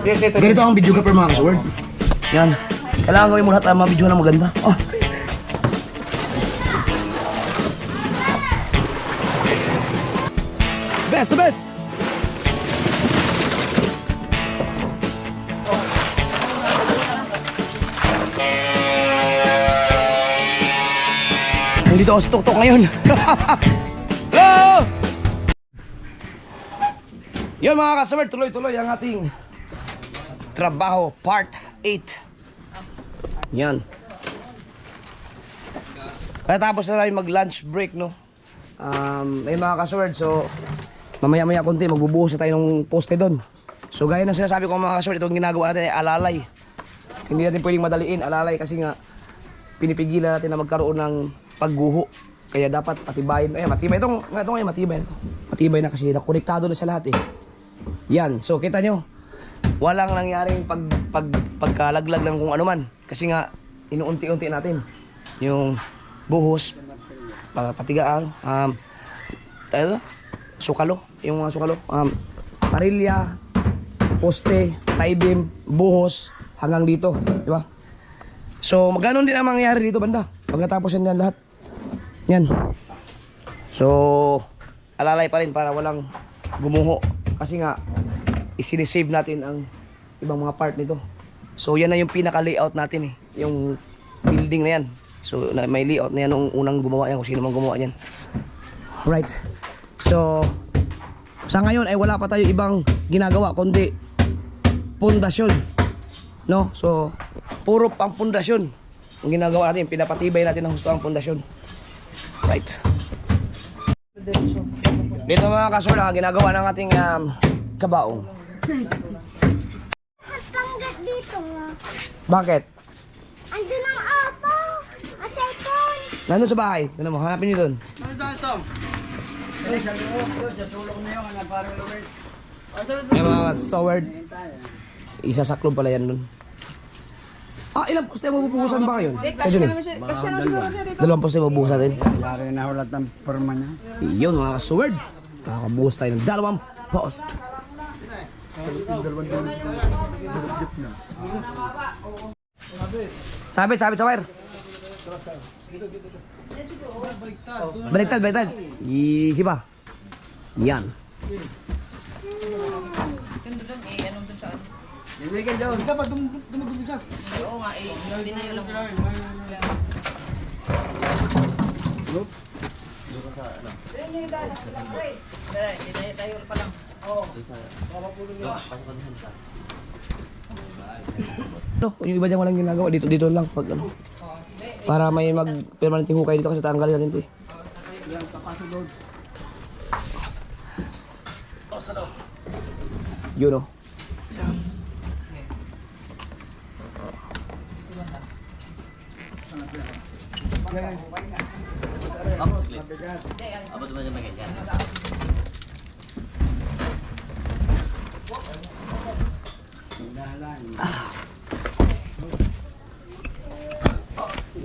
Ganito ang videographer mga kasword. Yan. Kailangan gawin mo lahat ang mga video na maganda. Oh. Best, the best! Nandito ako sa tuktok ngayon. Hello! Yun mga kasword, tuloy-tuloy ang ating trabaho part 8. Yan. Kaya tapos na namin mag-lunch break, no? Ayun mga kasword, so mamaya-maya konti, magbubuhos na tayo ng poste doon. So gaya ng sinasabi ko mga kasword, itong ginagawa natin ay alalay. Hindi natin pwedeng madaliin, alalay kasi nga pinipigilan natin na magkaroon ng pagguho. Kaya dapat patibayin. Ayan, matibay. Ito ngayon, matibay na ito. Matibay na kasi nakonektado na sa lahat eh. Yan, so kita nyo, walang nangyaring pagkalaglag ng kung ano man. Kasi nga, inuunti-unti natin yung buhos, patigaan, sukalo, yung mga sukalo, parilya, poste, tie beam, buhos, hanggang dito, di ba? So, ganoon din ang mangyayari dito banda. Pagkatapos yan lahat. Yan. So, alalay pa rin para walang gumuho. Kasi nga, isinisave natin ang ibang mga part nito. So, yan na yung pinaka-layout natin eh. Yung building na yan. So, may layout na yan nung unang gumawa yan. Kung sino man gumawa yan. Right. So, sa ngayon ay wala pa tayo ibang ginagawa kundi pundasyon. No? So, puro pang pundasyon ang ginagawa natin, pinapatibay natin ng husto ang pundasyon. Right. Dito mga kasword, ang ginagawa ng ating kabaong. Hanggat dito nga. Bakit? Andun ang apo. Ang cellphone. Nandun sa bahay. Ano mo, hanapin nyo doon. Ano ito? Sa loob, sa sulok na yun, parang lumit. Yung mga sword. Isasaklob pala yan doon. Ilang poste mabubuhusan ba ngayon? Kasi dalawang poste mabubuhusan din. Yari na ulat ang forma niya. Iyon mga sword. Makakabuhos tayo ng dalawang post. Sabit sa wire. Baliktad. Isi pa. Yan. Nilagay daw. Dapat dumugod isa. Oo nga eh, hindi na yun lang. Hindi tayo pa lang. Yung iba dyan walang ginagawa, dito lang pag ano. Para may permanenteng hukay dito kasi tanggalin natin ito eh. Yun o.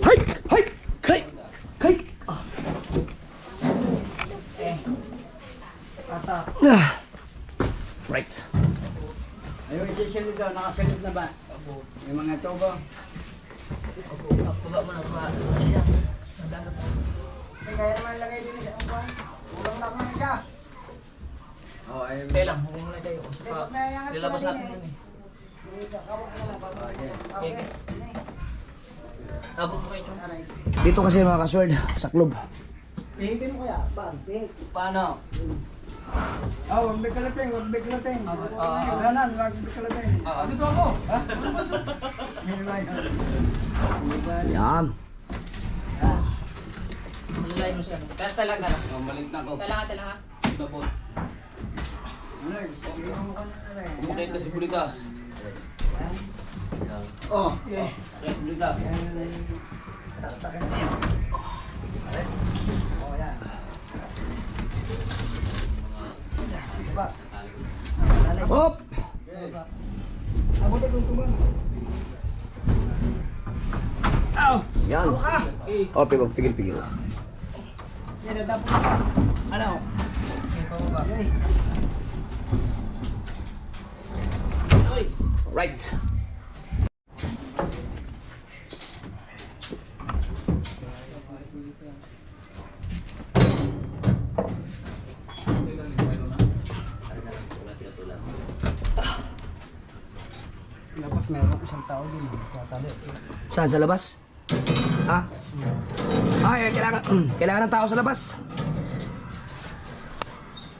Hay! Right. Ayun, isisilid daw. Nakasilid na ba? Yung mga tubo. Baba mo na ba? Kaya naman lagay din sa upuan. Ulang lang ng isa. Ayun. Kaya lang, huwag muna tayo. Nilabas natin yun eh. Okay. Abot mo kayo, Chong. Dito kasi mga kasword, saklob. Pihitin mo kaya? Paano? Huwag may kalating. Ganan, huwag may kalating. Dito ako. Yan. Malalay mo siya. Talaga. Malit na ako. Talaga. Dabot. Kumakain kasi bulitas. Kaya bulitas. Hop! Yan. Okay, pigil. Ano? Okay, pababa. Hey. Uy! Right. Dapat meron isang tao din. Tatali. Saan? Sa labas? Ha? Ay, kailangan ng tao sa labas.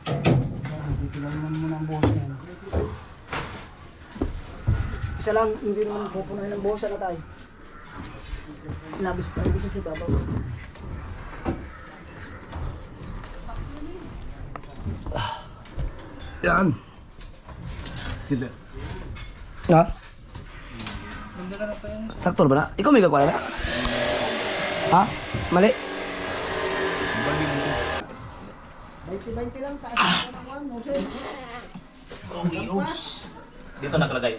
Dito lang naman muna ang buhos niyan. Isa lang, hindi naman pupunahin ng buhos na tayo. Labis pa rin si Babaw. Yan. Ha? Sakto ba na? Ikaw may gagawin na? Ha? Mali? 20-20 lang, taas ng one, no sir. Dito nakalagay.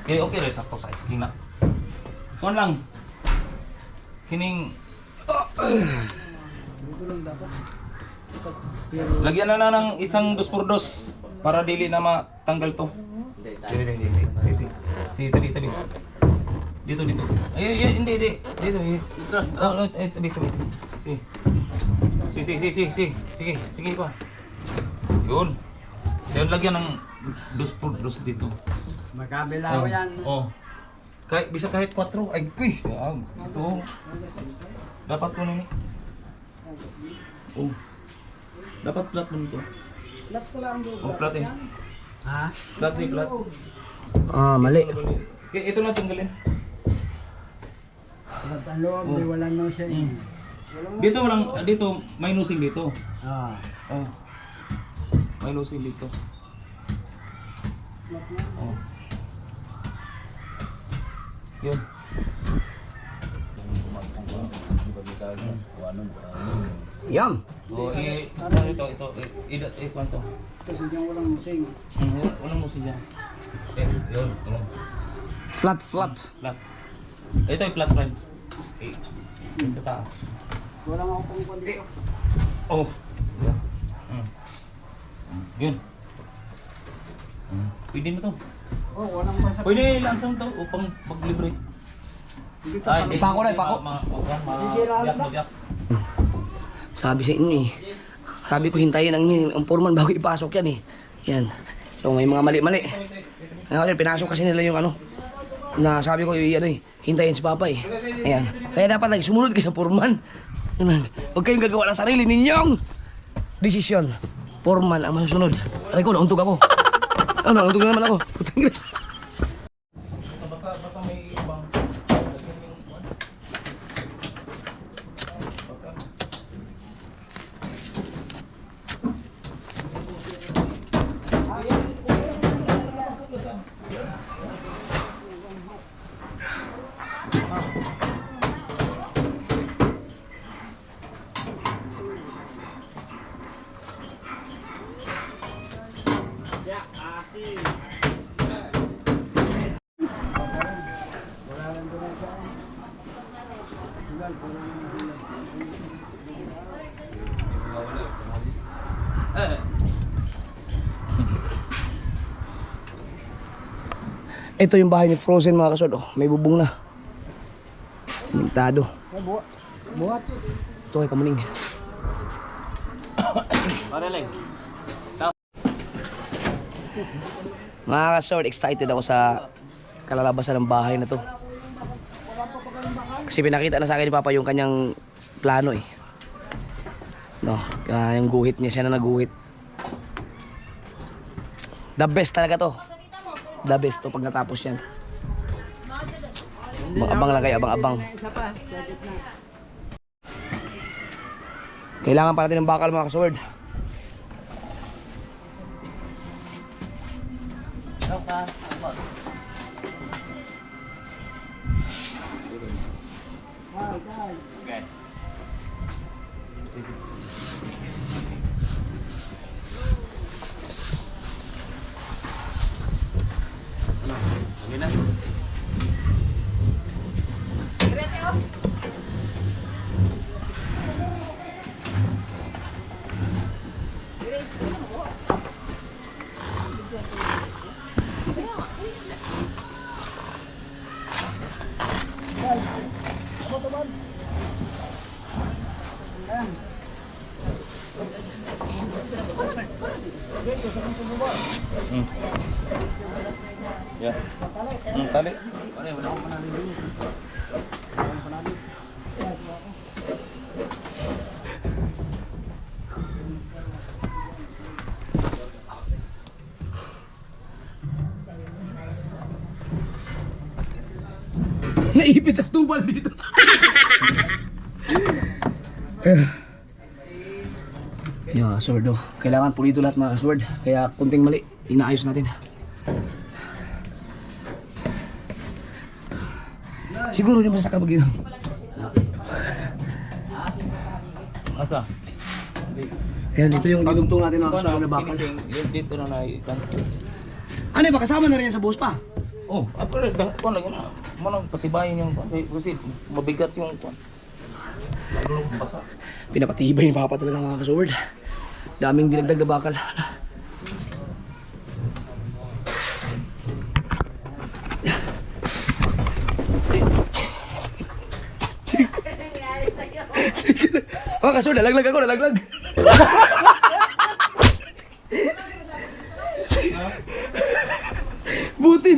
Okay, okay rin sakto size. Kina. Kuan lang. Kining Dito lang dapat. lagyan na ng isang 2x2 para dili na matanggal to. Hindi. Si tabi. Dito. Ay, hindi. Dito. Oh, tabi. Sige pa. Yun. Yan lagyan ng 2x2 dito. Magkabilaw yan. Oh. Kahit 4. Ay, kuy. Ito. Dapat ko nini. Oh. Dapat flat mo nito. Lap ko lang doon. Oh, flat eh. Ha? Flat ni flat. Ah, mali. Okay, ito na tanggalin. Lap ang loob, di wala no siya. Dito may nosing dito. Ah. Oh. May nosing dito. Oh. Yun. Yan. Oh, ito, kwanto. Kasi diyan walang musing. Walang nosing dyan. Yun. Flat. Flat. Ito ay flat ride. Sa taas. Wala nga akong kwan dito. Oh. Yun. Pwede na to. Oh, walang basa. Pwede langsang to upang maglibre. Dito Ay, pa. Ipako na, ipako. Mga Sabi sa inyo eh. Sabi ko hintayin ang foreman bago ipasok yan eh. Yan. So may mga mali-mali. Ngayon, pinasok kasi nila yung ano. Na sabi ko hintayin si Papa eh. Ayan. Kaya dapat lagi sumunod kayo sa foreman. Huwag kayong gagawa ng sarili ninyong desisyon. Foreman ang masusunod. Aray ko, nauntog ako. Nauntog na naman ako. basta may ibang Ito yung bahay ni Frozen mga kasod. Oh, may bubong na. Simentado. Buhat. Ito kay Kamuning. Paraling. Mga kasod, excited ako sa kalalabasan ng bahay na to. Kasi pinakita na sa akin ni Papa yung kanyang plano eh. No, yung guhit niya, siya na naguhit. The best talaga to. The best to pag natapos yan. Abang lang kayo, abang. Kailangan pa natin ng bakal mga kasword. Ya. Tali. Naipit as tubal dito. Yung mga sword, oh. Kailangan pulito lahat mga sword. Kaya kunting mali, inaayos natin. Siguro hindi masasaka pag ginawa. Asa? Ayan, ito yung dinugtong natin mga sword na bakal. Finishing, yun dito na naikan. Ano ba, kasama na rin yan sa buhos pa? Oh, pero kung lagi na, manang patibayin yung kasi mabigat yung kwan. Lalo basa. Pinapatibay yung papa talaga mga kasword. Daming dinagdag na bakal. Mga kasword, nalaglag ako, nalaglag. Buti.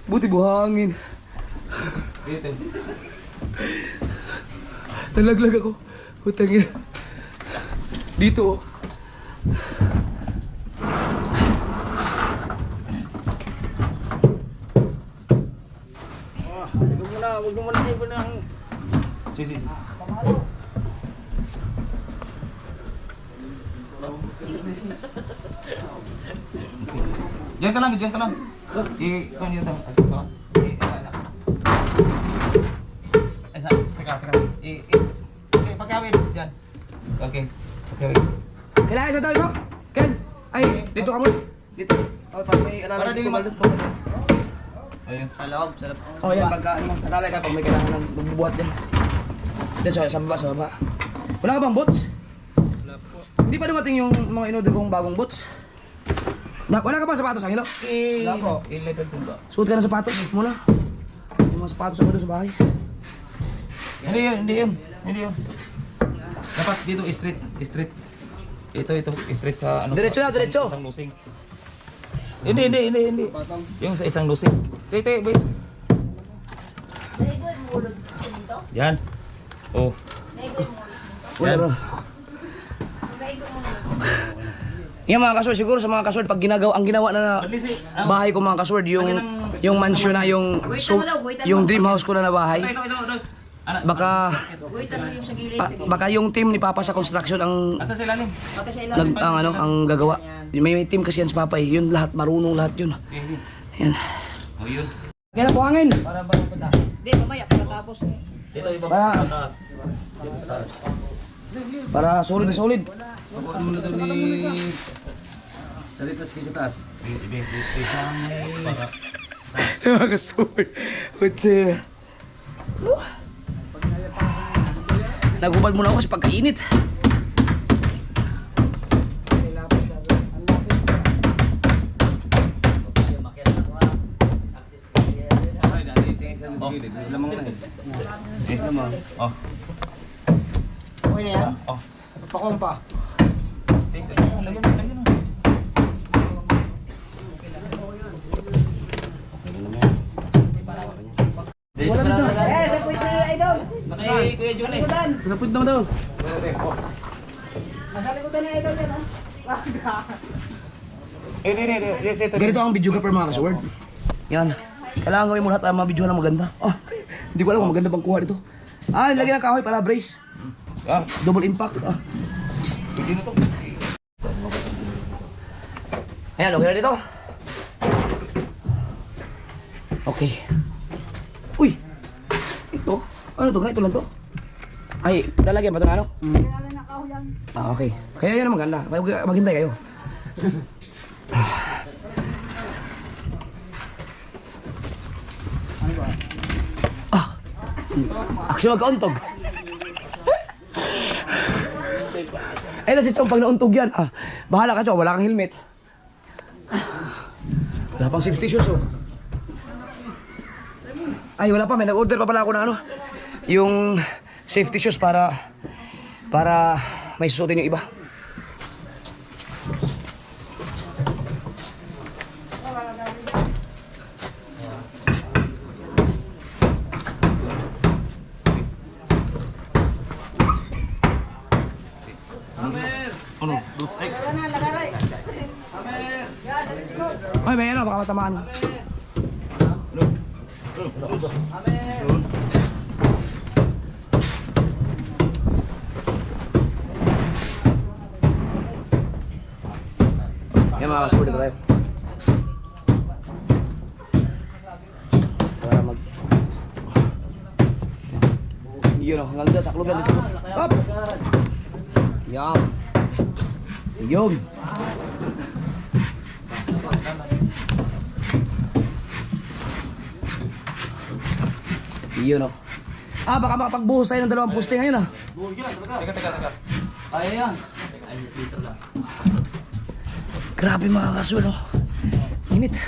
Buti buhangin. Dito. Nalaglag ako. Putangin. Dito. Oh. Huwag mo muna ibon ng... Si. Diyan ka lang, diyan ka lang. Kung yun daw. Teka. Pagkawin, diyan. Okay. Pagkawin. Kailangan isa daw ito? Ken? Ay, dito ka muna. Dito. Oh, pag may Para alalay di dito. mat. Ayun. Sa loob, sa loob. Oh, yan. Pagka ano, alalay ka pag may kailangan ng bubuhat dyan. Dyan, sa baba, sa baba. Wala ka bang boots? Wala po. Hindi pa dumating yung mga inorder kong bagong boots? Wala ka ba sapatos, Angelo? Wala po. 11 po ba? Suot ka ng sapatos muna. Yung mga sapatos ako doon sa bahay. Hindi yun. Dapat dito straight. Ito straight sa ano. Diretso na, diretso. Isang lusing. Hindi. Yung sa isang lusing. Ito, boy. Naigoy mo ulo dito? Yan. Oh. Naigoy mo ulo dito? Wala Yan. ba? Naigoy mo ulo. Yan mga kasword, siguro sa mga kasword, pag ang ginawa na Padlisi. bahay ko mga kasword, yung mansion na, yung dream house ko na bahay. Ito. Anak. Baka, Guwitan mo yung sa gilid. baka yung team ni Papa sa construction ang Asa sila lim? Pati sa ilalim. ang gagawa. May team kasi yan sa Papa eh. Yun lahat, marunong lahat yun. Yan. Oh, yun. Kaya na buhangin. Para ba punta? Hindi, mamaya pagkatapos. Dito iba Para- taas. Dito sa taas. Para solid na solid. Ano muna daw ni... Salitas kayo sa taas. Mga kasword. Kutsi. Nagubad muna ako kasi pagkainit. Lamang na eh. Lamang. Oh. Okay na yan? Oh. Pakompa. Sige, lagyan mo. Eh, sa puwit ni Idol. Nakay Kuya Jun eh. Napit na daw. Nasa likodan ni Idol yan, oh. Dito. Ganito ang videographer mga kasword. Yan. Kailangan gawin mo lahat ang mga video na maganda. Ah, hindi ko alam kung maganda bang kuha dito. Ah, nilagyan ng kahoy para brace. Ah, Double impact. Ah. pwede na to. Ayan, okay na dito. Okay. Uy! Ito? Ano to? Ganito lang to? Ay, lalagyan pa ito na ano? Ah, okay. Kaya yun ang maganda. Maghintay kayo. Ah! Actually, magkauntog. Eh, nasi Chong, pag nauntog yan, bahala ka Chong, wala kang helmet. Wala pang safety shoes, oh. Ay, wala pa. May nag-order pa pala ako ng ano. Yung safety shoes para may susutin yung iba. Ano? Dos egg. Ay, may ano, baka matamaan. Yan mga kasuri ko tayo. Para mag... Yun o, hanggang dyan, saklo yan. Up! Yan. Yun. Yun o. Baka makapagbuhos tayo ng 2 poste ngayon Teka. Kaya yan. Grabe mga kasuri o. Init.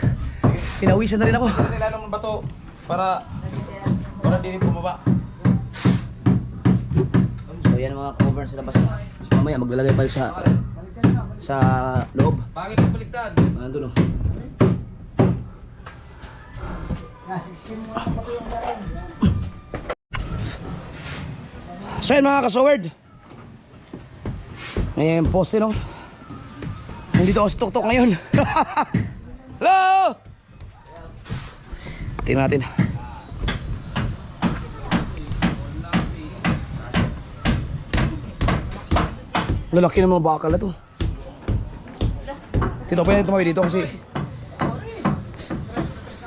Pinawisan na rin ako. Kasi sila ng bato para din bumaba. So yan ang mga cover sa labas. Tapos mamaya maglalagay pa sa loob. Bakit ka baliktad? Nandun o. So yan mga kasoward. May poste no. Nandito ako sa tuktok ngayon. Hello! Tingnan natin. Lalaki ng mga bakal na to. Tito pa yan tumawid dito kasi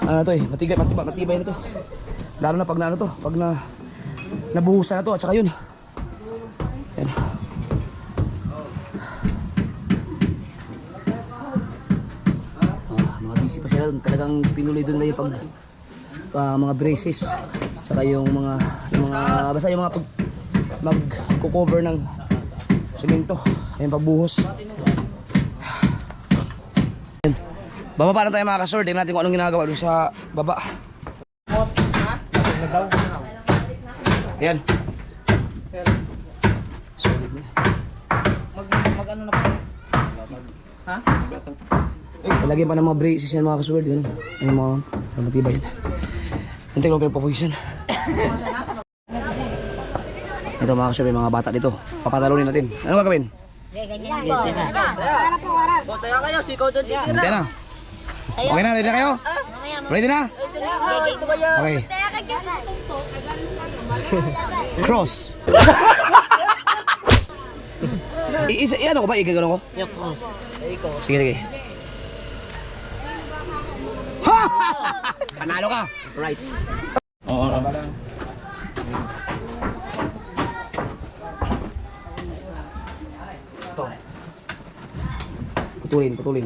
ano to matibay na to. Lalo na pag na ano to, pag nabuhusan na to at saka yun. Yan. Mga busy pa sila doon. Talagang pinuloy doon na yung mga braces. Saka yung mga basta yung mga mag-cover ng semento. Ayun, pagbuhos. Yan. Bababa na tayo mga kasor. Tingnan natin kung anong ginagawa doon sa baba. Yan. Solid na. Mag ano na po? Ha? Lagyan pa ng mga braces yan mga kasor. Ganun. Ayun mga matibay. Hintay ko papuhisan. Ito mga kasor, may mga bata dito. Papatalunin natin. Ano gagawin? Ganyan po. Para po, para. O, tayo kayo. Sikaw doon. Hintay na. Okay na, ready na kayo? Ready na? Okay. Cross. Ano ko ba? Igagano ko? Yung cross. Sige. Ha! Panalo ka! Right. Oo. Putulin.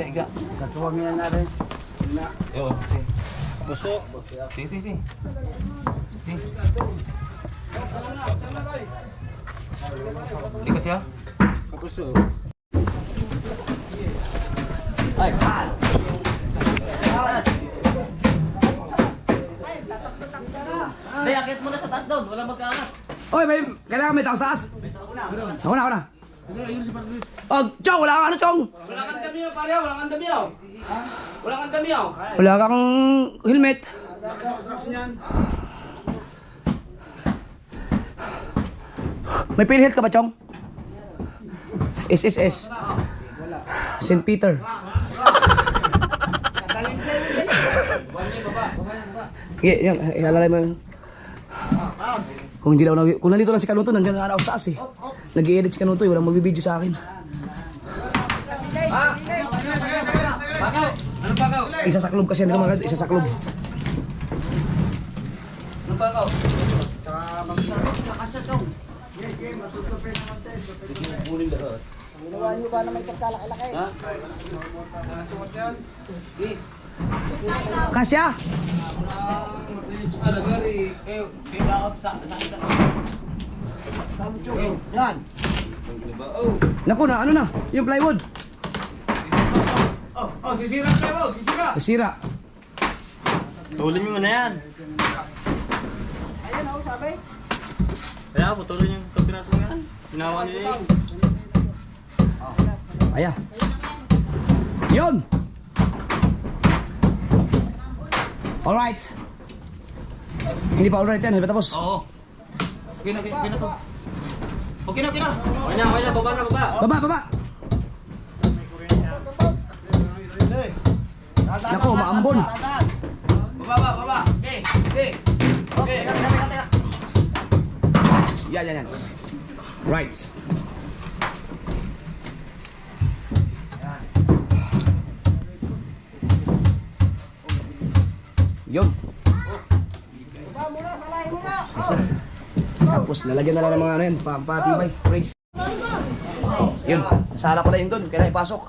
Iga. Katuwag niya natin. Yo, sige. Busok. Sige. Likas ya? Ay, akit mo na sa taas doon. Wala magkaangat. Oy, kailangan may tao sa taas. Ako na. Chong, wala kang ano, Chong? Wala kang damiyo, pare. Wala kang damiyo. Wala kang damiyo. Wala kang helmet. May PhilHealth ka ba, Chong? SSS. St. Peter. Yan, ihalalay mo yun. Kung nandito lang si Kanuto, nandiyan nga ako sa taas eh. Nag-i-edit si Kanuto, walang magbibideo sa akin. Bakaw. Ano bakaw? Isa sa club kasi yan, mga isa sa club. Ano bakaw? Kasya? Yan. Naku na, ano na? Yung plywood. Oh, sisira kayo, sisira. Nasira. Tulin mo na yan. Ayan ako sabi. Kaya putulin yung kabinato mo yan. Ginawa nila yun. Aya. Yun. Alright. Hindi pa alright yan, hindi pa tapos. Oo. Okay na to. Okay na. Okay na, baba na, baba. Baba, baba. Naku, maambon. Baba. Okay. Teka. Yan. Right. Yun. Isa. Tapos lalagyan na lang ng mga ano yan, patibay, frames. Yun, nasala pala yun doon, kailangan ipasok.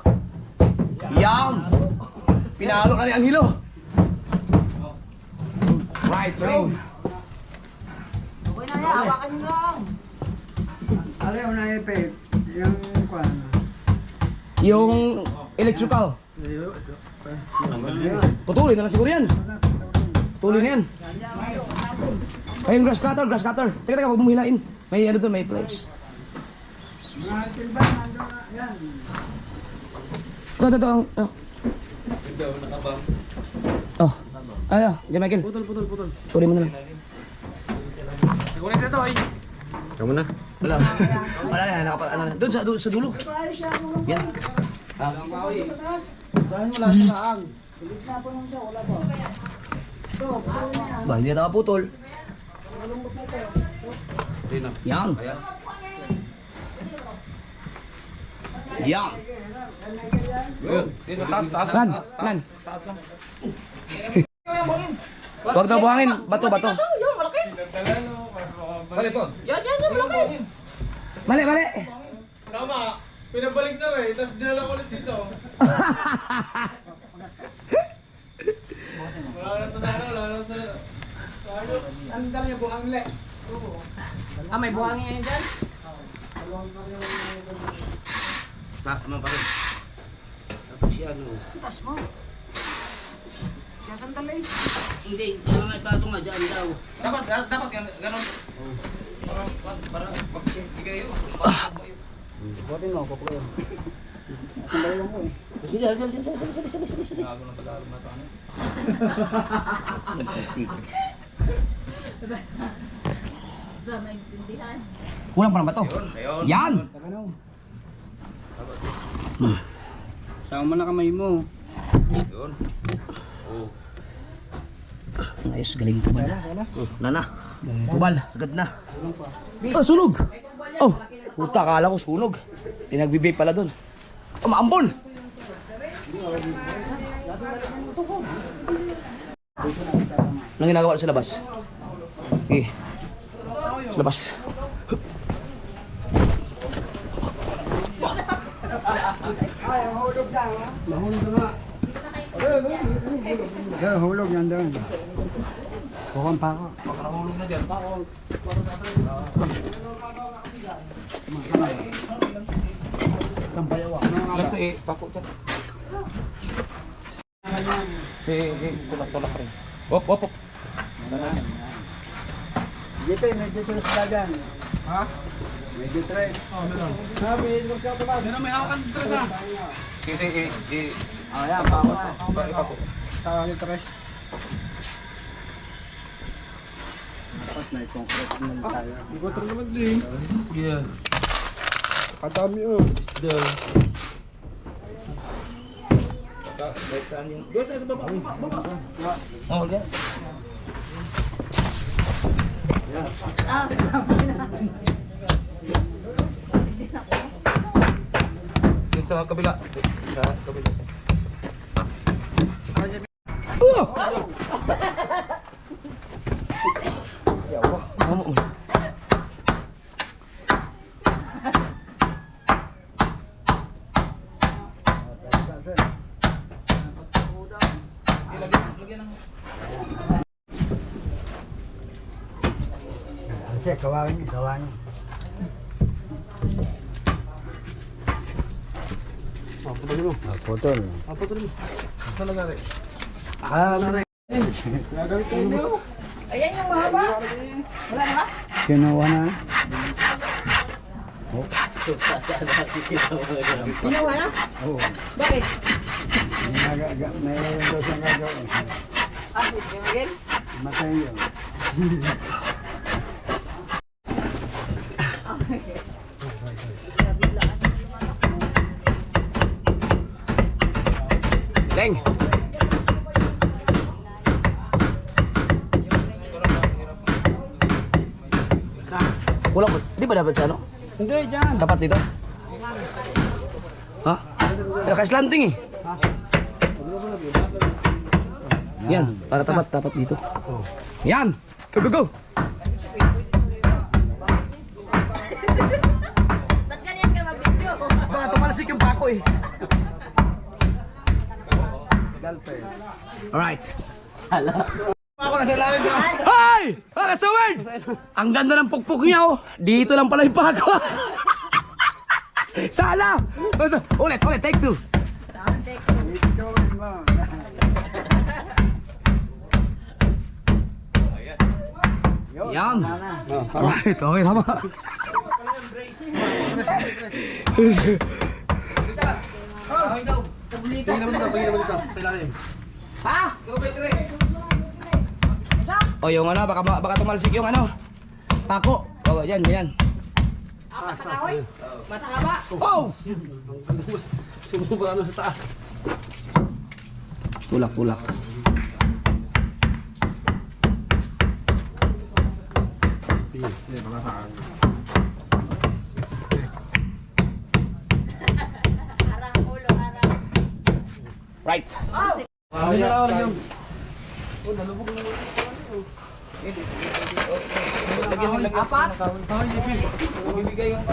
Yan! Pinalo ka ni Angelo. Right, frame. Okay na yan, hawakan nyo lang. Ano yung naipit? Yung kwan. Yung electrical. Putulin na lang siguro yan. Putulin na yan. Ay, yung grass cutter. Teka, huwag mong hilain. May ano doon, may flames. Mga tilba, nandun na yan. Ito. Oh. Ayo, Jan Michael. Putol. Tuloy mo na lang. Kunin na to, ay. Kamu na. Wala na, ano na. Doon sa dulo. Yan. Saan wala sa laang? Pilit na po nung siya, wala po. So, putulin na yan. Ba, hindi na putol. Yan. Yan. Dito, taas. Nan. Taas lang. Huwag daw buhangin. Bato. Yung malaki. Bali po. Yan, malaki. Mali. Tama. Pinabalik na eh, tapos dinala ko ulit dito. Wala na sa... Ang dami yung buhang le. May buhangin ngayon dyan? Tama pa rin. Tapos siya ano. Itas mo. Siya sandali. Hindi, kailangan ipato nga dyan daw. Dapat ganun. Para magbigay yun. Buhatin mo, papukayo. Ang dali lang mo eh. Sige. Gago ng Tagalog na tayo. Maintindihan. Kulang pa ng bato. Ayun. Yan. Takanaw. Sama mo na kamay mo. Yun. Oh. Ayos, galing tubal. Nana. Galing tubal. Agad na. Oh, sunog! Oh, puta, akala ko sunog. Pinagbibape pala doon. Oh, maambon! Anong ginagawa sa labas? Okay. Sa labas. Ay, ang hulog na. Mahulog na. Yeah, hulog yan doon. Bukang pa ako. Pag nahulog na dyan. Tampayawa. Ilan sa pako dyan. Si tulak rin. Op. Gipe, medyo tulos ka dyan. Ha? Medyo tres. Sabi, huwag ka tumag. Pero may hawakan dito sa. Kasi Ayan, pako na. ipako. Tawagin tres. Dapat may concrete na tayo. Ipotro naman din. Yeah. Kadami oh. Doon sa baba. Oh, yan. Yun sa kabila. Sa kabila. Kasi kawangin niya, kawangin. Oh, putulin mo. Putol. Oh, putulin mo. Saan nagari? Nagawin ko niyo. Ayan yung mahaba. Wala na ba? Kinuha na. Ginawa na? Oo. Bakit? Mayroon daw siyang gagawin. Ah, yung again? Matay yun. Deng! Kulang po. Di ba dapat sa ano? Hindi, dyan. Tapat dito? Ha? Nakaslanting eh. Yan, para tapat dito. Yan! Go, go, go! Ba't ganyan ka mag-video? Baka tumalsik yung pako eh. Alright. Ako na sa ilalim ko. Hi! Mga kasaward! Ang ganda ng pukpuk niya oh. Dito lang pala yung pako. Sala! Ulit, take two. Gawin mo. Yan. Alright, okay, tama. Tablito. Pagin naman dito. Sa ilalim. Ha? O yung ano, baka tumalsik yung ano. Pako. O, yan. Apat na kahoy? Mataba? Oh! Sumubra ano sa taas. Tulak. Right. Apat? Bibigay yung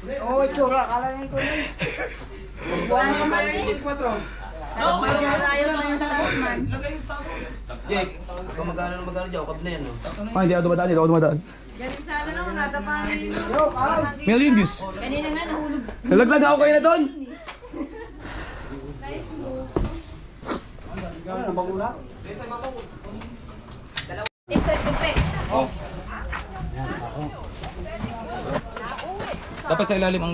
Oo, itsura. Kala na ito. Ayaw mo yung Statsman. Jake, kung magkano dyan, kab na yan, no? Ah, hindi ako dumadaan. Galing sana naman, natapahan din. Million views. Kanina nga nahulog. Nalaglag ako kayo na doon. Nice move. Straight to pay. dapat sa ilalim ang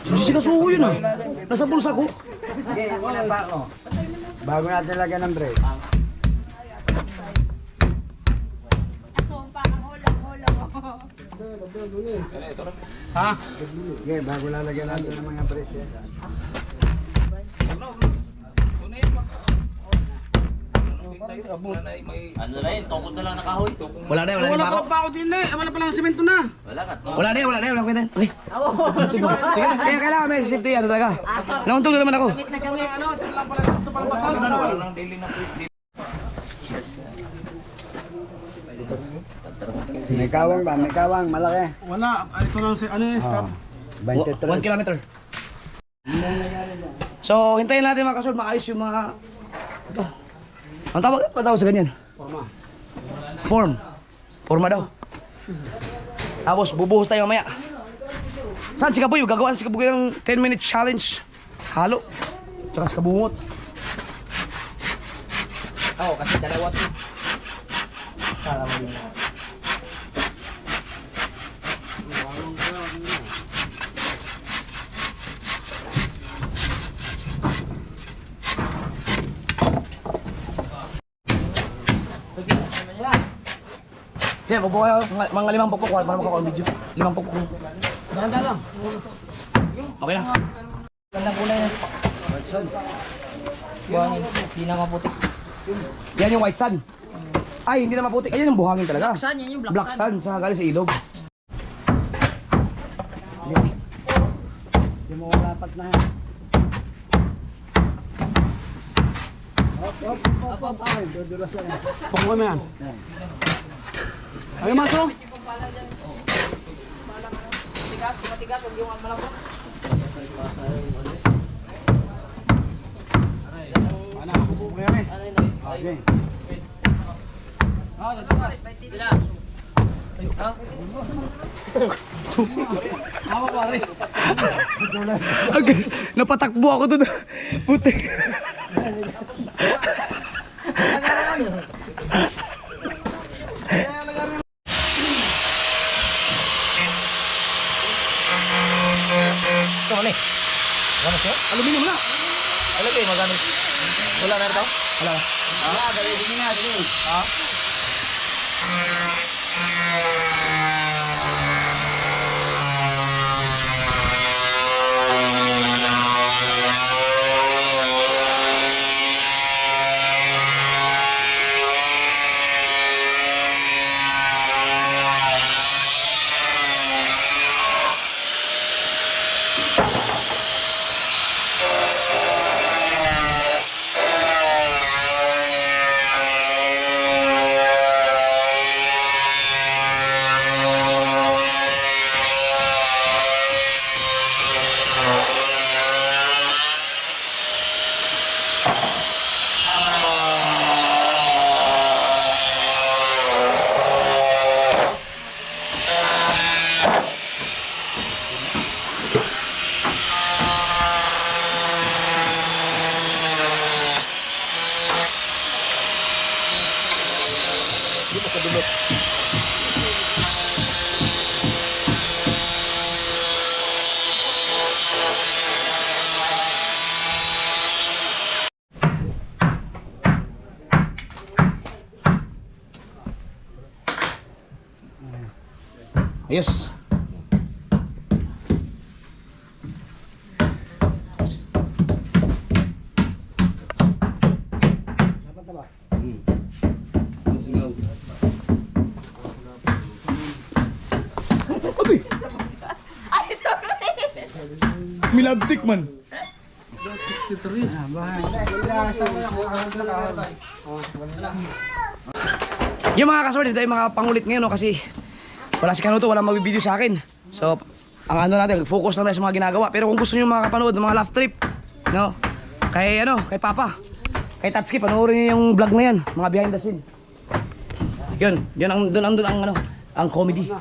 Hindi kasuko yun ah. Nasa bulsa ko. Okay, muna pa ako. Bago natin lagyan ng break. Ako, parang ulang-ulang ako. ha? Okay, bago lalagyan natin ng mga break. Ano na yun, tungkod na lang nakahoy. Wala na yung pako. pa ako din eh. Wala pa lang semento na. Wala na yung Okay. Kaya kailangan may safety ano talaga. Nauntog na naman ako. Wala nang daily na May kawang ba? May kawang, malaki. Wala. Ito lang si ano eh. Oh, 1 23. kilometer. So, hintayin natin mga kasol, maayos yung mga... Ito. Ang tawag sa ganyan? Forma daw. Tapos, bubuhos tayo mamaya. Saan si Kabuyo? Gagawa si Kabuyo ng 10-minute challenge. Halo. Tsaka si Kabungot. Oo, kasi dalawa to. Yan, bubuo kayo mga 5 pukpuk para makakuha ang video. 5 pukpuk. Ganda lang. Okay na. Gandang kulay na. Buhangin. Hindi na maputik. Yan yung white sun. Ay, hindi na maputik. Ayan yung buhangin talaga. Saan yan yung Black sun sa galing sa ilog. Hindi mo walapat na yan. Up. Dudulas na yan. Pagkuha mo yan. Ay, maso. Matigas, matigas, huwag yung malambot. Ano, ako po kaya rin. Okay. Okay, napatakbo ako doon. Putik. Ito ni. Ano siya? Aluminum na. Alam mo magano? Wala na ito? Wala. Ayos. Abi, Ay, sorry. milabtik man. Yung mga kaswerte, tayo mga pangulit ngayon, no, kasi wala si Kanuto, walang magbibideo sa akin. So, ang ano natin, focus lang tayo sa mga ginagawa. Pero kung gusto nyo makapanood ng mga laugh trip, no, kay Papa, kay Tatsuki, panoorin nyo yung vlog na yan, mga behind the scene. Yun, doon ang comedy.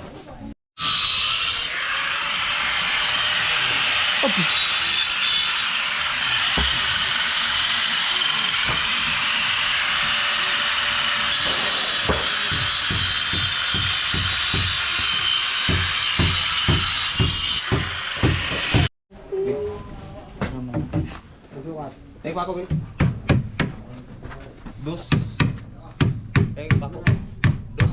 Tengok aku, Bil. Dos. Aku. Dos.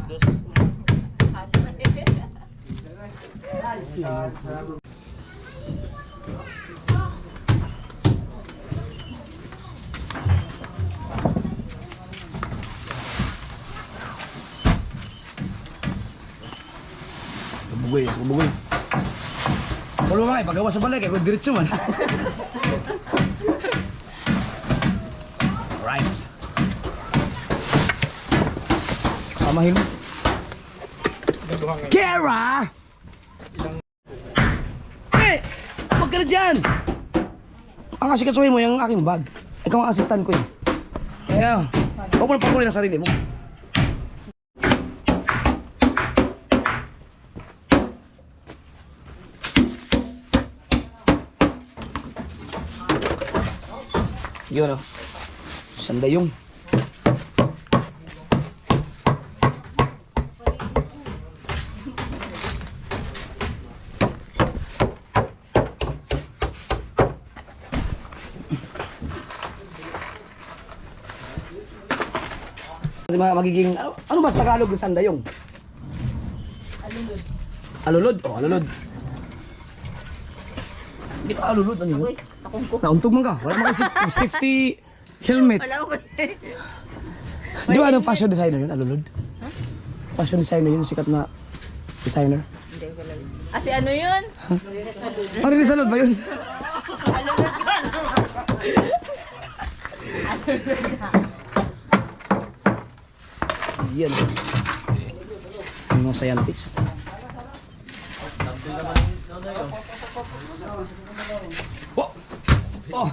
Bugoy. Kalau nga, pagawa sa balay, kaya ko diretso man. Right. Samahin mo. Kara! Eh! Huwag ka na dyan! Ang asikasuhin mo yung aking bag. Ikaw ang assistant ko eh. Kaya, huwag mo na pakulin ang sarili mo. Yun o. Sandayong. Magiging, ano ba sa Tagalog ng sandayong? Alulod. Alulod? Oh, alulod. Hindi pa alulod. Ano yun? Uy, akong ko. Nauntog man ka. Wala mga safety helmet. Wala ko. Di ba anong fashion designer yun? Alulod? Fashion designer yun. Sikat na designer. Hindi ko alam. Kasi ano yun? Ano rin salud ba yun? Alulod ka. Yan. Yung mga scientist. Oh! Oh!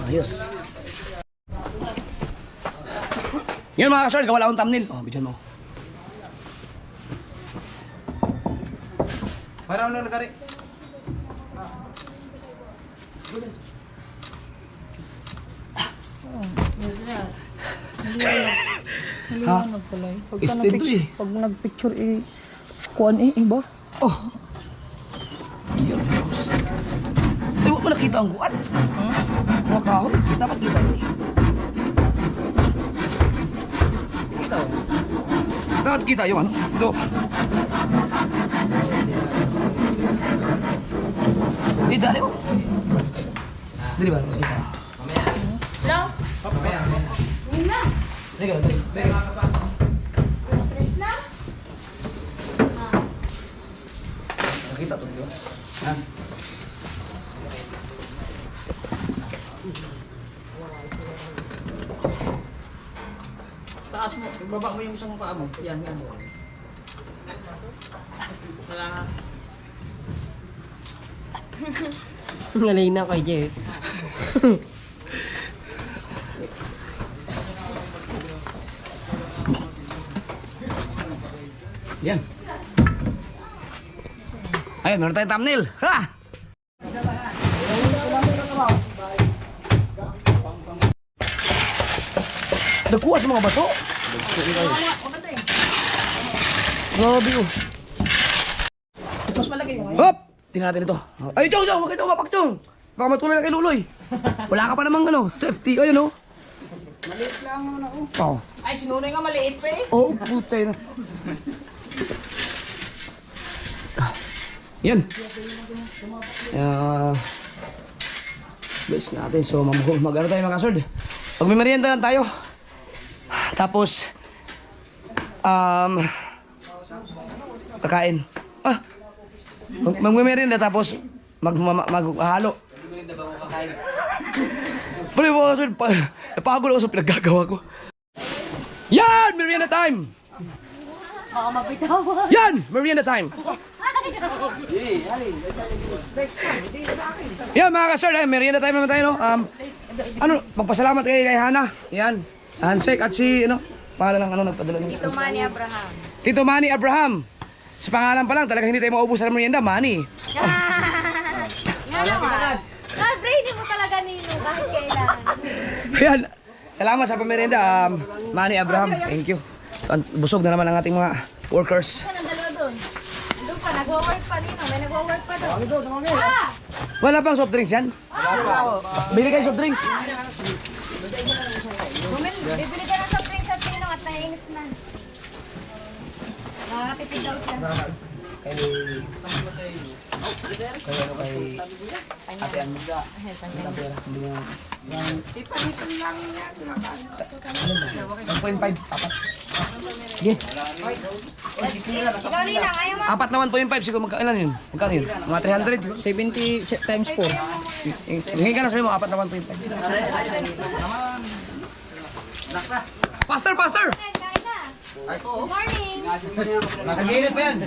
Ayos. Yan mga kasol, wala akong thumbnail. Oh, bidyan mo. Para ano nagari? Ha? Istin to eh. Pag nagpicture kuan iba. Oh. Ay, wala mo nakita ang kuwan. Mga kahoy, dapat kita yun. Kita oh. Dapat kita yung ano. Ito. Eh, dali oh. Dali ba? Kita. Lang. Dali ka, dali. Tres na? Nakita to, di ba? Ha? Taas mo, ibaba mo yung isang paa mo. Yan, yan. Wala nga. Ngalay na kay Jeff. Yan. Ayun, meron tayong thumbnail. Ha! Nagkuha sa mga baso. Grabe oh. Mas malaki yung Hop! Tingnan natin ito. Ay, Chong! Chong! Huwag kayo umapak, Chong! Baka matulad na kay Luloy. Wala ka pa namang ano, safety. O, yun oh. Maliit lang naman ako. Oh. Ay, sinunoy nga maliit pa eh. Oh, putay na. Yan. Base natin. So, mag-ano tayo mga kasord. Magmimerienda lang tayo. Tapos, kakain. Magmimerienda tapos maghalo. Pero mga kasord, napagod ako sa pinaggagawa ko. Yan! Merienda time! Baka mapitawan. Yan! Merienda time! Yan mga kasir, merienda time naman tayo, no? Ano, magpasalamat kay Hana. Yan. Handshake at si, ano, pangalan ng ano nagpadala niyo. Tito Manny Abraham. Tito Manny Abraham. Sa pangalan pa lang, talaga hindi tayo maubos sa merienda, Manny. Nga naman. God, brainy mo talaga nino kahit kailan. Yan. Salamat sa pamerienda, Manny Abraham. Thank you. Busog na naman ang ating mga workers. Saan ang dalawa doon? Doon pa, nagwo-work pa nino. May nagwo-work pa doon. Ah! Wala pang soft drinks yan? Bili kayo soft drinks. Bibili ka ng soft drinks at nino at naiingit na. Makakatipid daw siya. Ate Amiga. Ipan-ipan lang yan. 1.5. Apat. Sige. Ikaw Nina, ayaw mo. Apat na 1.5. Siguro magkailan yun? Magkano yun? Mga 300 siguro. 70 times 4. Hingin ka na sabi mo, apat na 1.5. Faster, faster! Kain na. Good morning. Nag-i-edit pa yan.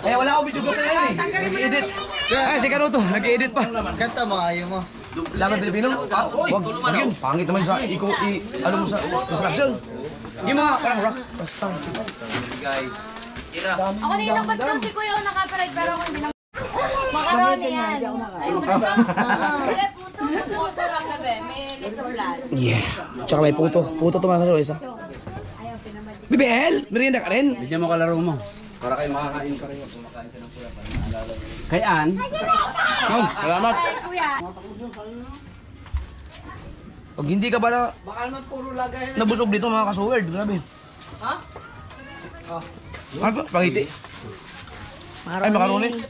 Kaya wala akong video na yan eh. Nag-i-edit. Ay, si Kanuto, nag-i-edit pa. Kanta mo, ayaw mo. Laban Pilipino? Wag yun. Pangit naman sa ano mo sa construction. Yung mga parang rock. Basta. Ako nina, ba't daw si Kuya nakaparag pero ako hindi na... Macaroni yan. Puto sarap na be. May little blood. Yeah. Tsaka may puto. Puto to mga kasama isa. BBL, merienda ka rin. Bigyan mo kalaro mo. Para kayo makakain pareho. Kumakain siya ng pula para naalala niyo. Kay Ann. Oh, salamat. Ay, Kuya. Pag hindi ka ba na... Baka naman puro lagay. Nabusog dito mga kasuwerd. Grabe. Ha? Ano to? Pangiti. Ay, makaroni.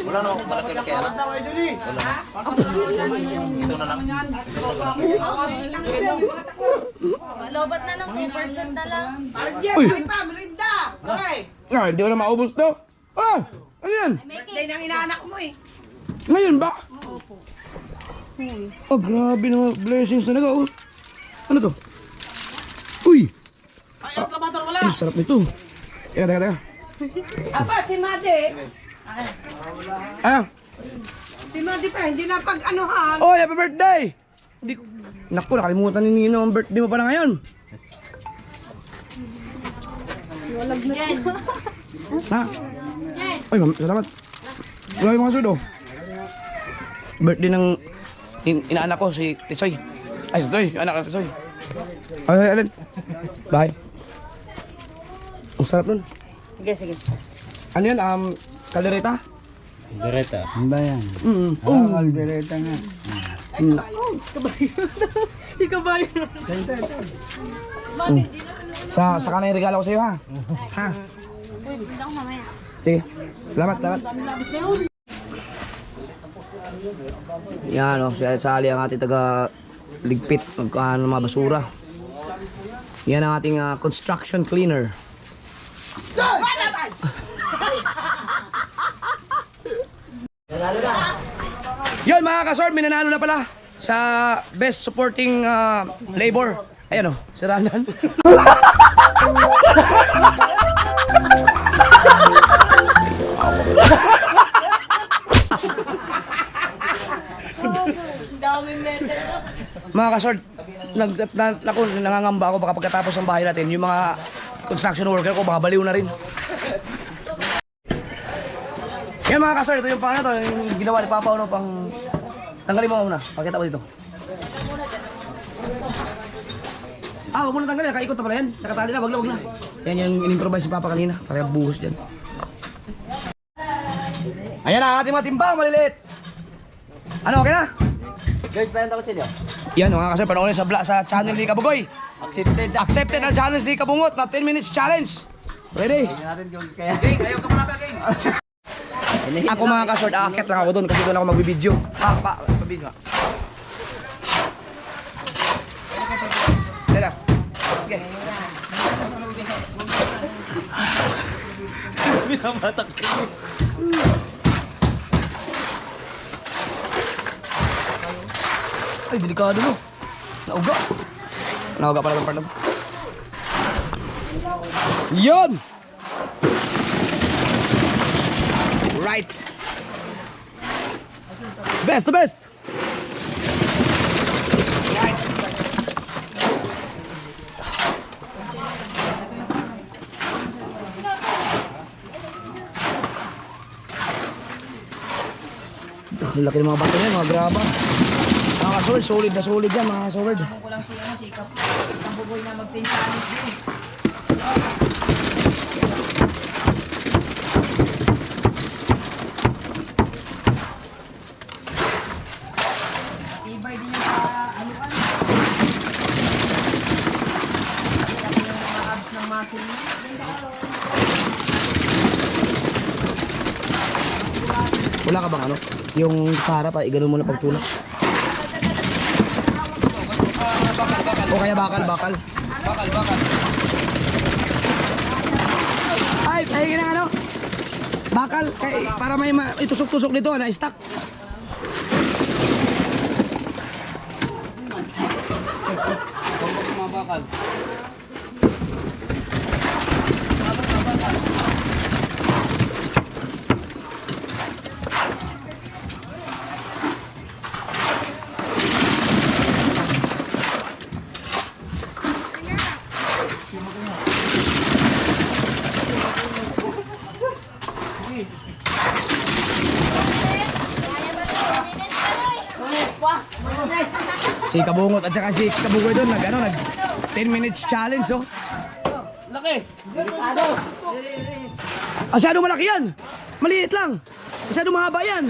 Wala na akong talagay kaya lang. Ito na lang. Lobat na ng 2% na lang. Uy! Ah, hindi ko na maubos to. Ah! Ano yan? May cake. Ngayon ba? Oh, grabe naman. Blessings talaga. Oh. Ano to? Uy! Ang sarap nito. Teka. Aba, si Madi. Ano? Si Madi pa, hindi na pag-anuhan. Oh, happy birthday! Hindi ko... Naku, nakalimutan ni Nino ang birthday mo pala ngayon. Yan. Ha? Yan. Ay, ma'am, salamat. Grabe mga sudo. Birthday ng inaanak ko, si Tisoy. Ay, si Tisoy, anak ng Tisoy. Ay, Alin. Bye. Ang sarap nun. Sige. Ano yan? Kaldereta? Direta. Ano ba yan? Kaldereta nga. Si kabayo. Sa kanay regalo ko sa iyo, ha? Ha? Sige. Salamat. Yan, oh, sali ang ating taga ligpit ng mga basura. Yan ang ating construction cleaner. Yun mga kasort, minanalo na pala sa best supporting labor. Ayan o, si Ranan. Daming metal. Mga kasort, nangangamba ako baka pagkatapos ng bahay natin, yung mga construction worker ko baka baliw na rin. Yan mga kasort, ito yung pang ano to, yung ginawa ni Papa ano pang... Tanggalin mo muna, pakita mo dito. Huwag mo na tanggalin, nakaikot na pala yan. Nakatali na, wag na. Yan yung in-improvise si Papa kanina, para buhos dyan. Ayan na, ating mga timbang, maliliit. Ano, okay na? Guys, pa ako sa inyo. Yan mga kasort, panoorin sa channel ni Kabugoy. Accepted ang challenge ni Kabungot na 10 minutes challenge. Ready? Ako mga kasort, aakit lang ako doon kasi doon ako magbibideo. Pabidyo. Dala. Okay. Binabatak ko. Ay, delikado mo. Nauga pala ng part na to. Yun! Right. Best, the best. Right. Ang laki ng mga bato niyan, mga graba. Mga sword, solid na solid yan, mga sword. Ko lang si ang buboy na mag-challenge din. Tibay din yung sa aluan. Kasi yung mga abs ng muscle niya. Wala ka bang ano? Yung para pa, igano mo na pagtulak. O kaya bakal. Ay, pahingin ng ano? Bakal, para may itusok-tusok dito, na-stack. Bakal. Si Kabungot at saka si Kabugoy doon, nag 10 minutes challenge, oh. Laki! Masyado malaki yan. Maliit lang. Masyado mahaba yan.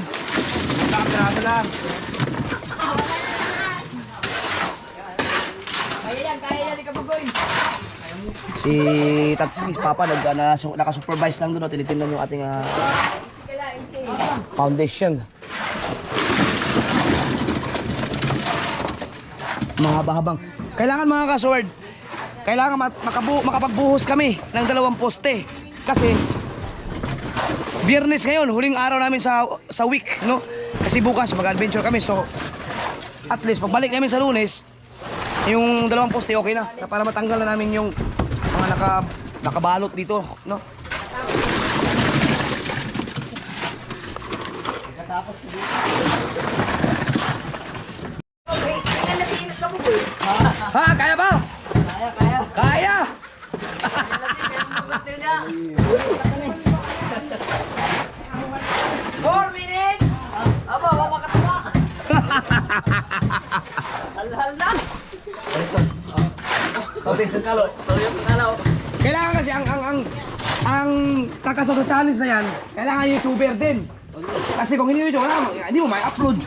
Kaya yan, ikabugoy. Si Tatsuki, Papa, naka-supervise lang doon. Tinitingnan yung ating foundation. Mahaba-habang. Kailangan mga kasword, kailangan makapagbuhos kami ng 2 poste. Kasi, Biyernes ngayon, huling araw namin sa week, no? Kasi bukas mag-adventure kami. So, at least, pagbalik namin sa Lunes, yung 2 poste okay na. Para matanggal na namin yung mga nakabalot dito, no? Ha, kaya ba? Kaya. Kaya. Kailangan kasi ang kakasa sa challenge na yan, kailangan YouTuber din. Kasi kung hindi YouTuber, hindi mo may upload.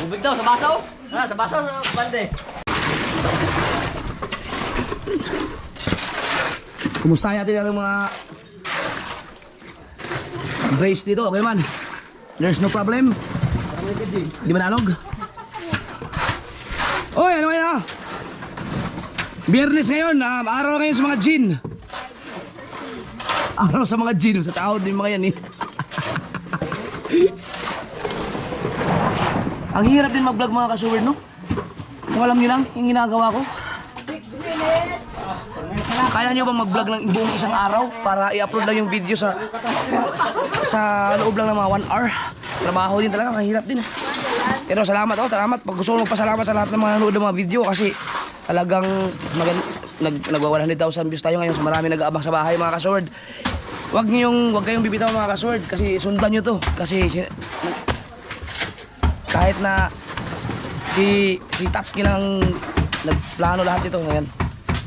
Bubig daw, sa basaw. Sa basaw, sa bande. Kumusta natin ang mga brace dito? Okay man. There's no problem. Di ba nanog? Oy, ano kaya? Biyernes ngayon, araw ngayon sa mga gin. Araw sa mga gin, sa tao din mga yan eh. Ang hirap din mag-vlog mga kasuwerd, no? Kung alam niyo lang, yung ginagawa ko. 6 minutes. Kaya niyo bang mag-vlog ng buong isang araw para i-upload lang yung video sa loob lang ng mga 1 hour? Trabaho din talaga, mahirap din. Pero salamat, salamat. Pag gusto ko magpasalamat sa lahat ng mga nanonood ng mga video kasi talagang nagwa 100,000 views tayo ngayon. So marami nag-aabang sa bahay mga kasword. Huwag kayong bibitaw mga kasword kasi sundan nyo to. Kasi kahit na si Tatsuki lang nagplano lahat ito ngayon.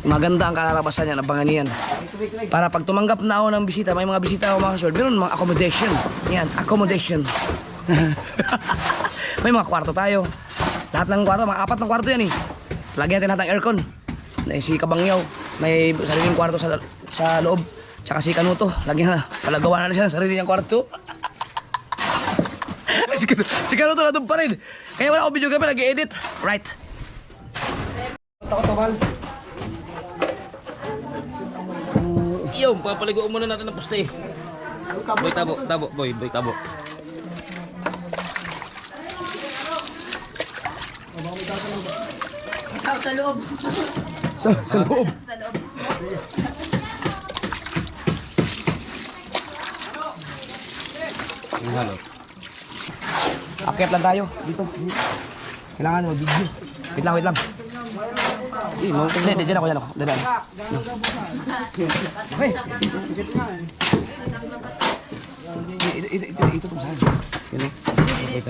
Maganda ang kalalabasan niya, abangan niyan. Para pag tumanggap na ako ng bisita, may mga bisita ako mga kasword, meron mga accommodation. Yan, accommodation. May mga kwarto tayo. Lahat ng kwarto, mga 4 ng kwarto yan eh. Lagyan natin lahat ng aircon. Si Kabangyaw, may sariling kwarto sa loob. Tsaka si Kanuto, lagyan na. Palagawa na siya ng sarili niyang kwarto. si Kanuto na doon pa rin. Kaya wala akong video kami, nag-edit. Right. Yung, papaligoon muna natin ng poste. Boy, tabo, boy, tabo. Sa loob. Sa loob. Sa loob. Akyat lang tayo dito. Kailangan mo video. Wait lang. Hindi, dyan ako. Hey. Ito kung saan. Yun eh. Wait.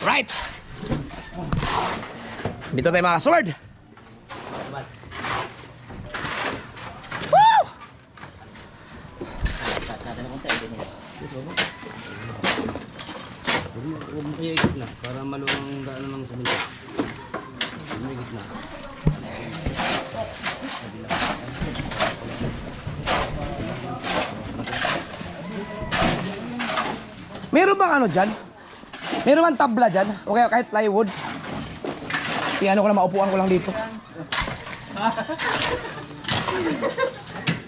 Right. Dito tayo mga sword. Woo! Huwag mo kaya ikot na, para maluwang daan lang sa mga. May gitna. Meron bang ano dyan? Meron bang tabla dyan? O kaya kahit plywood? Iano ko lang, maupuan ko lang dito.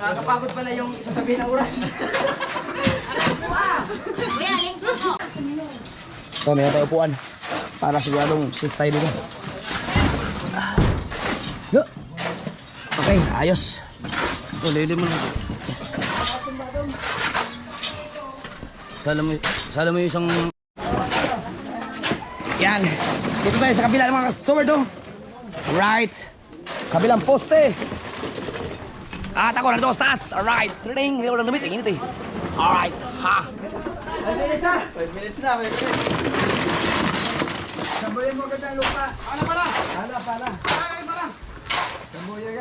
Nakakapagod pala yung sasabihin ng oras. Kuya, lingkod mo. Ito, meron tayo upuan. Para siguradong safe tayo dito. Yo. Okay, ayos. Oh, lele mo lang. Sala mo yung isang... Yan. Dito tayo sa kabila ng mga sword, oh. Right. Kabilang poste. At ako nandito sa taas. Alright. Tring. Hindi ko lang namit. Init eh. Alright. Ha. 5 minutes na. Sambuyan mo agad ang lupa. Pala. Ay, pala. Sambuyan.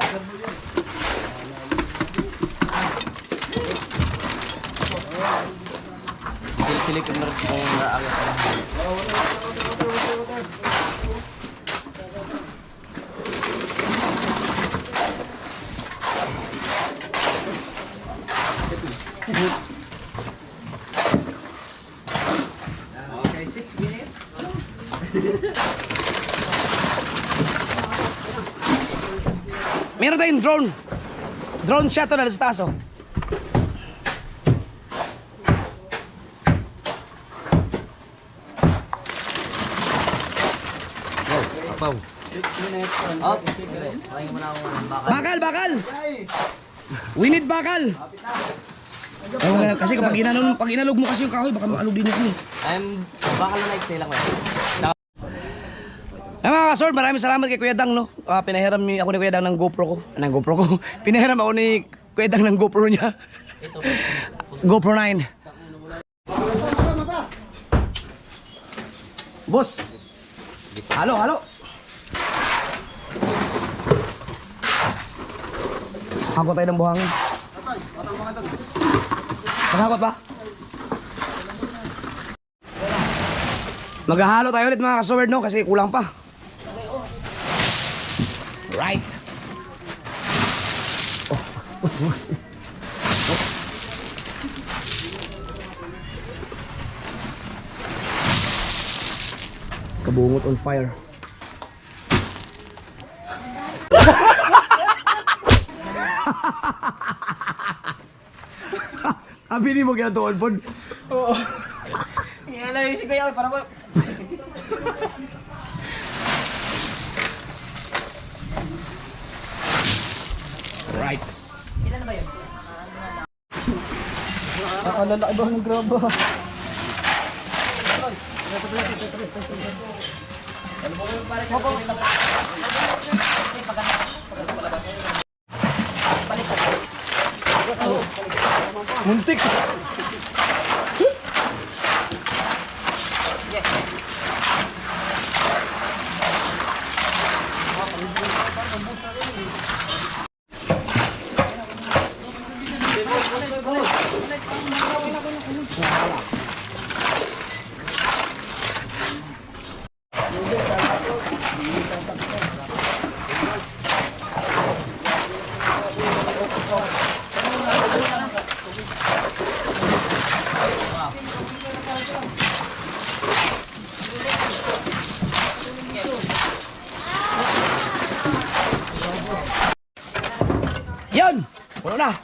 silikon na rin kung naagad ka lang. Okay, 6 minutes. Meron tayong drone. Drone shot na sa taas, oh. Apaw. Bakal! We need bakal! Kasi kapag pag inalog mo kasi yung kahoy, baka maalog din yun. Bakal na like lang. Ay mga kasord, maraming salamat kay Kuya Dang, no? Pinahiram ako ni Kuya Dang ng GoPro ko. Pinahiram ako ni Kuya Dang ng GoPro niya. GoPro 9. Boss! Halo! Hakot tayo ng buhangin. Hakot ba? Maghahalo tayo ulit mga kasord, no? Kasi kulang pa. Right. Kabungot on fire. Abi mo ginatuon po. Oo. Yan na yung si Kuya, para ba? Right. Ilan na ba yun? Ang lalaki ba ng graba? Muntik. Yan! Puno na!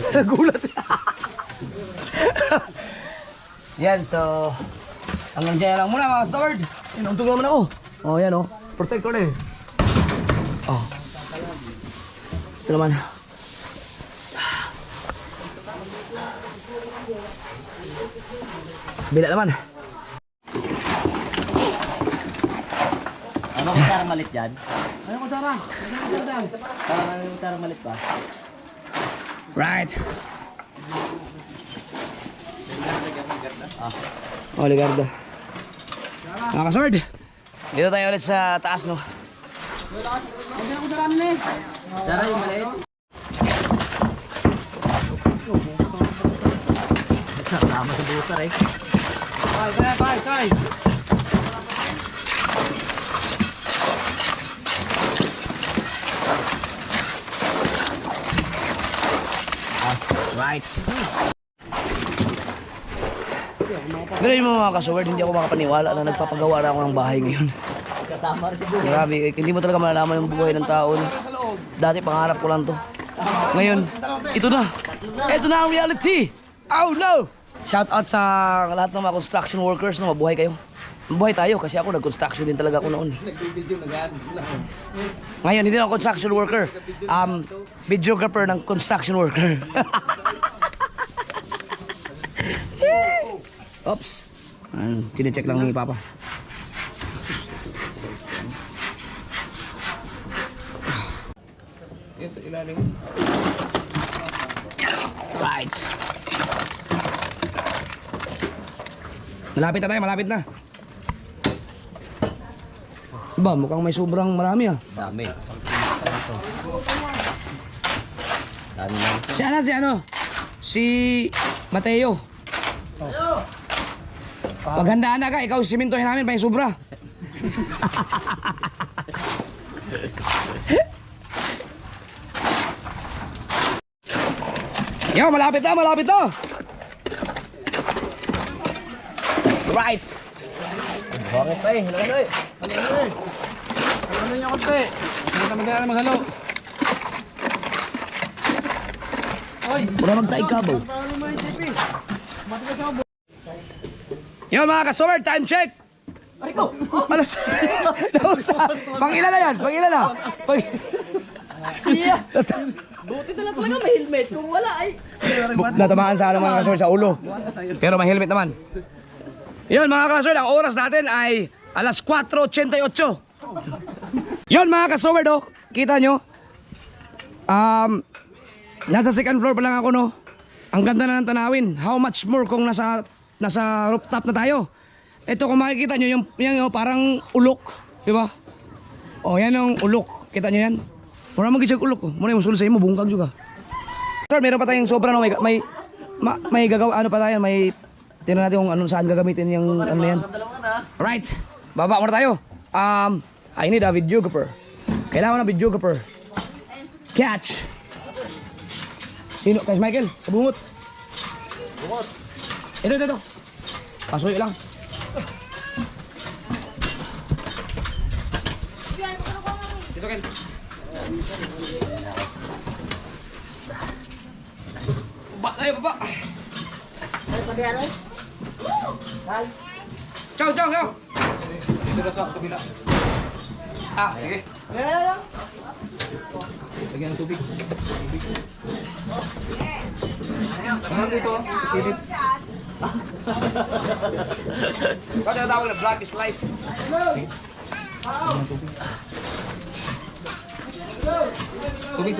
Nagulat. Yan, so hanggang dyan lang muna mga sword. Inuntog naman ako. Oh, yan oh. Protector na eh. Oh. Ito naman. Bila naman. Ano kung sarang malit dyan? Ano kung sarang? Ano kung sarang malit pa? Right. Oh, Ligardo. Mga kasword, dito tayo ulit sa taas, no? Sarang yung maliit? Sama sa butar eh. Tay! Right. Pero yung mga kasword, hindi ako makapaniwala na nagpapagawa na ako ng bahay ngayon. Kasama rin si Buya. Grabe, hindi mo talaga malalaman yung buhay ng tao. Dati pangarap ko lang to. Ngayon, ito na. Ito na ang reality. Oh no! Shout out sa lahat ng mga construction workers, no? Mabuhay kayo. Mabuhay tayo kasi ako nag-construction din talaga ako noon. Ngayon, hindi na ako construction worker. Videographer ng construction worker. Oops. Chinecheck lang ni Papa. Yan sa ilalim. Right. Malapit na tayo, malapit na. Ba, mukhang may sobrang marami ah. Dami. Dami lang. Si ano? Si Mateo. Paghandaan na ka, ikaw simintohin namin pa yung sobra. Yo, malapit na, malapit na. Right. Bakit pa eh? Halo eh. Ano niya konti? Hindi kami kaya maghalo. Wala magtaikabaw. Yo mga ka-sword, time check. Alas. Pang-ilan na yan? Pang-ilan na? Buti na lang talaga may helmet. Kung wala ay... Natamaan sa ano mga ka-sword sa ulo. Pero may helmet naman. Yun mga ka-sword, ang oras natin ay alas 4:88. Yun mga ka-sword, oh. Kita nyo? Nasa second floor pa lang ako, no? Ang ganda na ng tanawin. How much more kung nasa rooftop na tayo? Ito kung makikita nyo, yung parang ulok. Di ba? O, yan yung ulok. Kita nyo yan? Mura mag-isag ulok. Mura yung musul sa imo, bungkag juga. Sir, meron pa tayong sobra, no? May gagawa, ano pa tayo? May, tingnan natin kung ano, saan gagamitin yung ano yan. Right. Baba muna tayo. I need a videographer. Kailangan ng videographer. Catch. Sino? Kay Michael, sa bungot. Bungot. Ito. Pasuyo lang. Ito, Ken. Baba tayo, baba. Ciao. Dito na sa kabila. Sige. Lagyan ng tubig. Ano dito? Pilip. Kaya tinatawag na vlog is life. Tubig.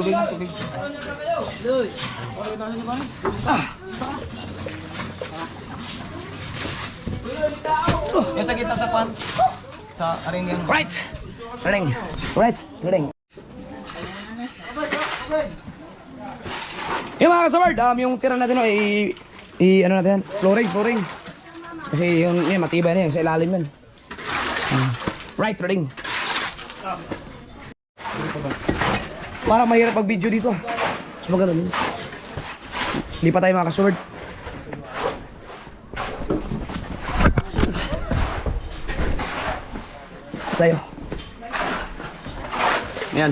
Yan sa gitna sa pan. Sa aring yan. Right. Ring. Yung mga kasaward, yung tira natin, ano natin yan? Flooring. Kasi yung matibay na yan, sa ilalim yan. Right, ring. Parang mahirap mag-video dito. Mas maganda. Lipat tayo mga kasaward. Tayo. Yan.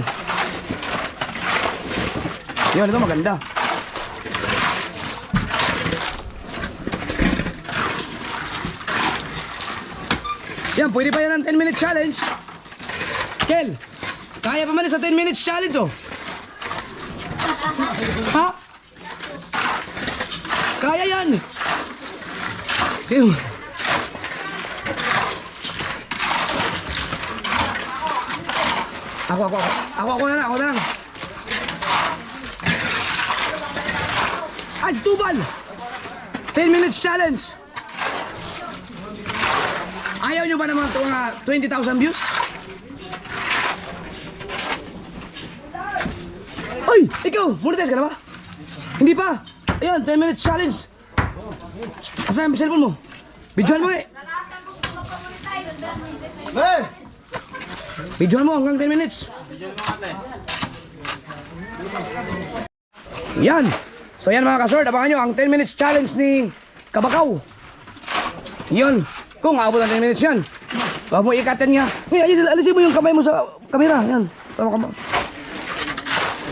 Yan, ito maganda. Yan, pwede pa yan ng 10 minutes challenge. Kel, kaya pa man sa 10 minutes challenge, oh. Ha? Kaya yan. Sino? Ako na lang. Ay, tubal! 10 minutes challenge. Ayaw nyo ba naman ito mga 20,000 views? Ay! Ikaw! Monetize ka na ba? Hindi pa! Ayan, 10 minutes challenge. Asan yung cellphone mo? Videoan mo eh! Videoan mo hanggang 10 minutes. Yan! So yan mga kasord, abangan nyo ang 10 minutes challenge ni Kabakaw. Yun. Kung aabot ng 10 minutes yan. Huwag mo ikatan niya. Ngayon, alisin mo yung kamay mo sa kamera. Yan. Tama ka ba?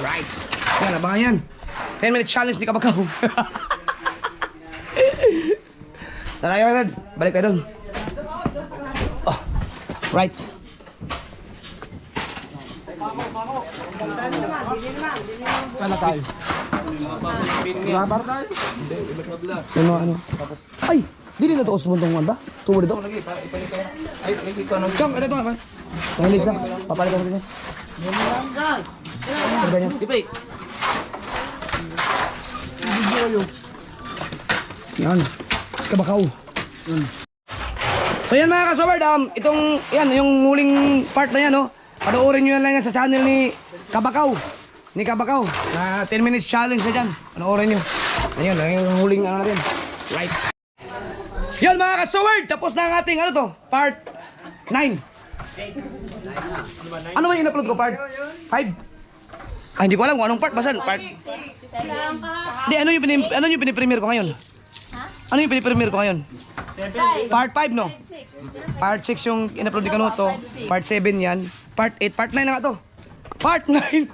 Right. Yan, abangan yan. 10 minutes challenge ni Kabakaw. Tara kayo, balik tayo doon. Oh. Right. Kala tayo. Ano? Ay! Dili na ito usumuntong ba? Tubo dito? Chong, ito. Mahilis lang. Papalit ako dito. Pagka niya. Yan. Mas Kabakaw. So yan mga kasaward, yan, yung huling part na yan, no? Panoorin nyo lang yan sa channel ni Kabakaw. Na 10 minutes challenge na dyan. Panoorin nyo. Ayun, yung huling ano natin. Right. Yan mga ka-sword, tapos na ang ating ano to, part 9. Ano man yung in-upload ko? Part 5? Ah, hindi ko alam kung anong part. Basta part... Hindi, ano yung pinipremiere ko ngayon? Ano yung pinipremiere ko ngayon? Part 5, no? Part 6 yung in-upload ni Kanuto. Part 7 yan. Part 8. Part 9 na nga to. Part 9!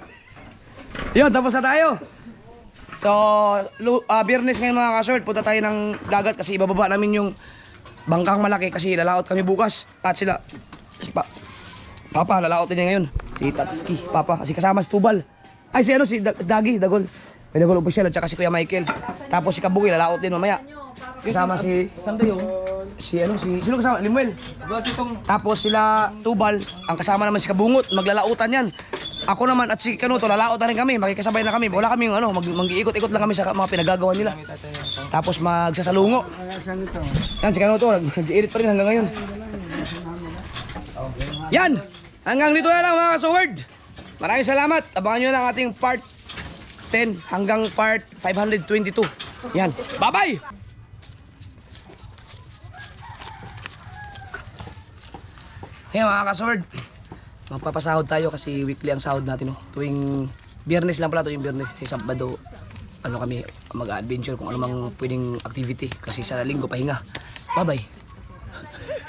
Yun, tapos na tayo. So, biyernes ngayon mga ka-sword. Punta tayo ng dagat kasi ibababa namin yung bangkang malaki kasi lalaot kami bukas. At sila... Si Papa, lalaotin niya ngayon. Si Tatsuki, Papa. Kasi kasama si Tubal. Ay, si ano, si Dagi, Dagol. May Dagol official at saka si Kuya Michael. Tapos si Kabugi, lalaot din mamaya. Kasama si... Saan tayo? Si ano, si... Sino kasama? Limuel. Basi itong... Tapos sila Tubal. Ang kasama naman si Kabungot. Maglalautan yan. Ako naman at si Kanuto, lalaotan rin kami. Makikasabay na kami. Wala kami ano, mag-iikot-ikot lang kami sa mga pinagagawa nila. Tapos magsasalungo. Yan, si Kanuto, nag-edit pa rin hanggang ngayon. Yan! Hanggang dito na lang mga ka-sword. Maraming salamat. Abangan nyo lang ating part 10 hanggang part 522. Yan. Bye-bye! Yan mga ka-sword. Magpapasahod tayo kasi weekly ang sahod natin. No? Tuwing biyernes lang pala, tuwing biyernes. Kasi Sabado, ano kami, mag-adventure kung ano mang pwedeng activity. Kasi sa linggo pahinga. Bye-bye!